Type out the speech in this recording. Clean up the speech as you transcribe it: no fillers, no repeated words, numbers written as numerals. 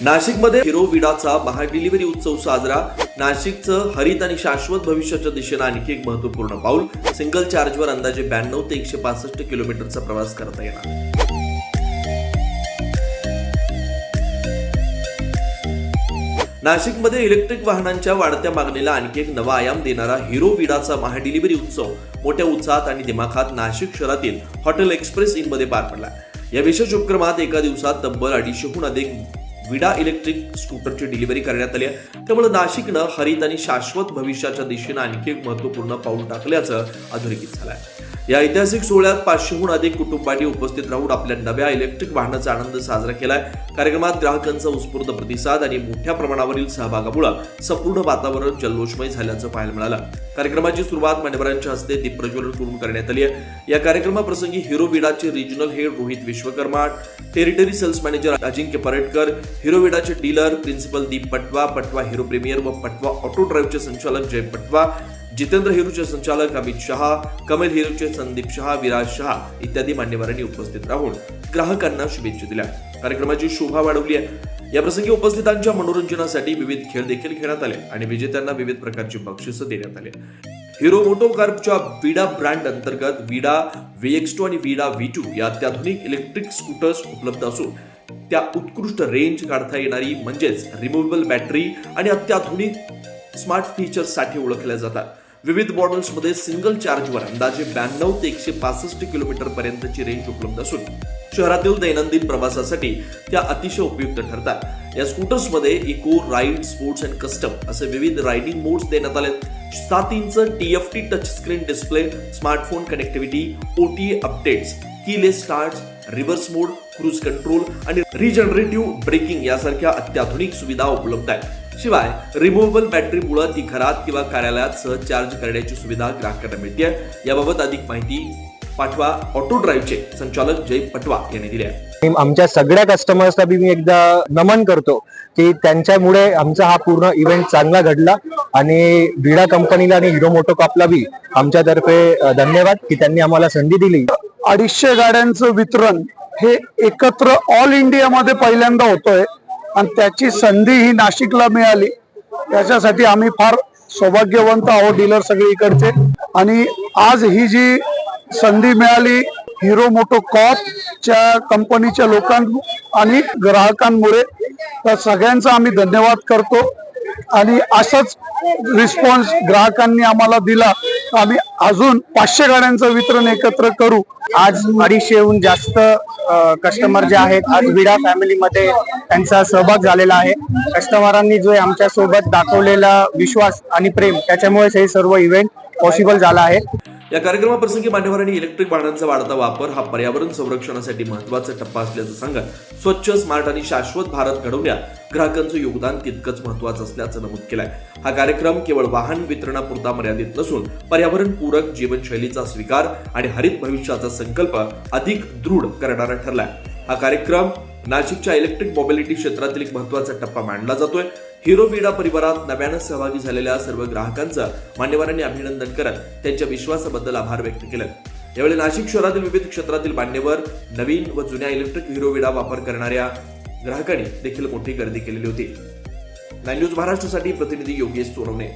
नाशिकमध्ये हिरो विडाचा महाडिलिव्हरी उत्सव साजरा. नाशिकचं हरित आणि शाश्वत भविष्याच्या दिशेनं आणखी एक महत्त्वपूर्ण पाऊल. सिंगल चार्जवर अंदाजे 92 ते 165 किलोमीटरचा प्रवास करता येणार. नाशिकमध्ये इलेक्ट्रिक वाहनांच्या वाढत्या मागणीला आणखी एक नवा आयाम देणारा हिरो विडाचा महाडिलिव्हरी उत्सव मोठ्या उत्साहात आणि दिमाखात नाशिक शहरातील हॉटेल एक्सप्रेस इन मध्ये पार पडला. या विशेष उपक्रमात एका दिवसात तब्बल 250हून अधिक विडा इलेक्ट्रिक स्कूटरची डिलिव्हरी करण्यात आली आहे. त्यामुळे नाशिकनं हरित आणि शाश्वत भविष्याच्या दिशेनं आणखी एक महत्त्वपूर्ण पाऊल टाकल्याचं अधोरेखित झालं आहे. या ऐतिहासिक सोहळ्यात 500हून अधिक कुटुंबांनी उपस्थित राहून आपल्या नव्या इलेक्ट्रिक वाहनाचा आनंद साजरा केलाय. कार्यक्रमात ग्राहकांचा उत्स्फूर्त प्रतिसाद आणि मोठ्या प्रमाणावरील सहभागामुळे संपूर्ण वातावरण जल्लोषमय झाल्याचं पाहायला मिळालं. कार्यक्रमाची सुरुवात मान्यवरांच्या हस्ते दीप प्रज्वलन करून करण्यात आली आहे. या कार्यक्रमाप्रसंगी हिरो विडाचे regional head Rohit Vishwakarma, territory sales manager Ajinkya Paretkar, Hero विडाचे dealer principal Deep Patwa, Patwa hero premier व पटवा ऑटो ड्राईव्हचे संचालक जय पटवा, जितेंद्र हिरोचे संचालक अमित शहा, कमल हिरोचे संदीप शहा, विराज शहा इत्यादी मान्यवरांनी उपस्थित राहून ग्राहकांना शुभेच्छा दिल्या. कार्यक्रमाची शोभा वाढवली आहे. या प्रसंगी उपस्थितांच्या मनोरंजनासाठी विविध खेळ देखील खेळण्यात आले आणि विजेत्यांना विविध प्रकारची बक्षिसं देण्यात आली. हिरो मोटोकॉर्पच्या विडा ब्रँड अंतर्गत विडा VX2 आणि विडा V2 या अत्याधुनिक इलेक्ट्रिक स्कूटर्स उपलब्ध असून त्या उत्कृष्ट रेंज काढता येणारी म्हणजेच रिमूव्हेबल बॅटरी आणि अत्याधुनिक स्मार्ट फीचर्ससाठी ओळखल्या जातात. विविध मॉडेल्समध्ये सिंगल चार्जवर अंदाजे 92 ते 165 किलोमीटर पर्यंतची रेंज उपलब्ध असून शहरातील दैनंदिन प्रवासासाठी त्या अतिशय उपयुक्त ठरतात. या स्कूटर्समध्ये eco, ride, sports and custom असे विविध रायडिंग मोड्स देण्यात आले. 7 inch TFT touch screen display, smartphone connectivity, OTA updates, keyless start, reverse mode, cruise control आणि रिजनरेटिव्ह ब्रेकिंग यासारख्या अत्याधुनिक सुविधा उपलब्ध आहेत. शिवाय रिमूव्हेबल बॅटरीमुळे ती घरात किंवा कार्यालयात सहज चार्ज करण्याची सुविधा ग्राहकांना मिळते. याबाबत अधिक माहिती पाठवा ऑटो ड्राईव्हचे संचालक जय पटवा यांनी दिली आहे. आमच्या सगळ्या कस्टमर्सला मी एकदा नमन करतो की त्यांच्यामुळे आमचा हा पूर्ण इव्हेंट चांगला घडला आणि विडा कंपनीला आणि हिरो मोटोकॉर्पला बी आमच्यातर्फे धन्यवाद की त्यांनी आम्हाला संधी दिली. 250 गाड्यांचं वितरण हे एकत्र ऑल इंडियामध्ये पहिल्यांदा होतोय आणि त्याची संधी ही नाशिकला मिळाली. त्याच्यासाठी आम्ही फार सौभाग्यवंत आहोत डीलर सगळे इकडचे. आणि आज ही जी संधी मिळाली हिरो मोटोकॉर्पच्या कंपनीच्या लोकांना आणि ग्राहकांमुळे, तर सगळ्यांचा आम्ही धन्यवाद करतो. आणि असाच रिस्पॉन्स ग्राहकांनी आम्हाला दिला. आम्ही अजून 500 गाड्यांचं वितरण एकत्र करू. आज 250हून जास्त कस्टमर जे आहेत आज विडा फॅमिलीमध्ये त्यांचा सहभाग झालेला आहे. कस्टमरांनी जो आमच्या सोबत दाखवलेला विश्वास आणि प्रेम त्याच्यामुळेच हे सर्व इव्हेंट पॉसिबल झाला आहे. या कार्यक्रमाप्रसंगी मान्यवरांनी इलेक्ट्रिक वाहनांचा वाढता वापर हा पर्यावरण संरक्षणासाठी महत्त्वाचा टप्पा असल्याचं सांगत स्वच्छ, स्मार्ट आणि शाश्वत भारत घडवण्यात ग्राहकांचं योगदान तितकंच महत्त्वाचं असल्याचं नमूद केलंय. हा कार्यक्रम केवळ वाहन वितरणापुरता मर्यादित नसून पर्यावरणपूरक जीवनशैलीचा स्वीकार आणि हरित भविष्याचा संकल्प अधिक दृढ करणारा ठरलाय. हा कार्यक्रम नाशिकच्या इलेक्ट्रिक मोबिलिटी क्षेत्रातील एक महत्त्वाचा टप्पा मानला जातोय. हिरो विडा परिवारात नव्यानं सहभागी झालेल्या सर्व ग्राहकांचं मान्यवरांनी अभिनंदन करत त्यांच्या विश्वासाबद्दल आभार व्यक्त केले. यावेळी नाशिक शहरातील विविध क्षेत्रातील मान्यवर, नवीन व जुन्या इलेक्ट्रिक हिरो विडा वापर करणाऱ्या ग्राहकांनी देखील मोठी गर्दी केलेली होती. 9 न्यूज महाराष्ट्रासाठी प्रतिनिधी योगेश सोनवणे.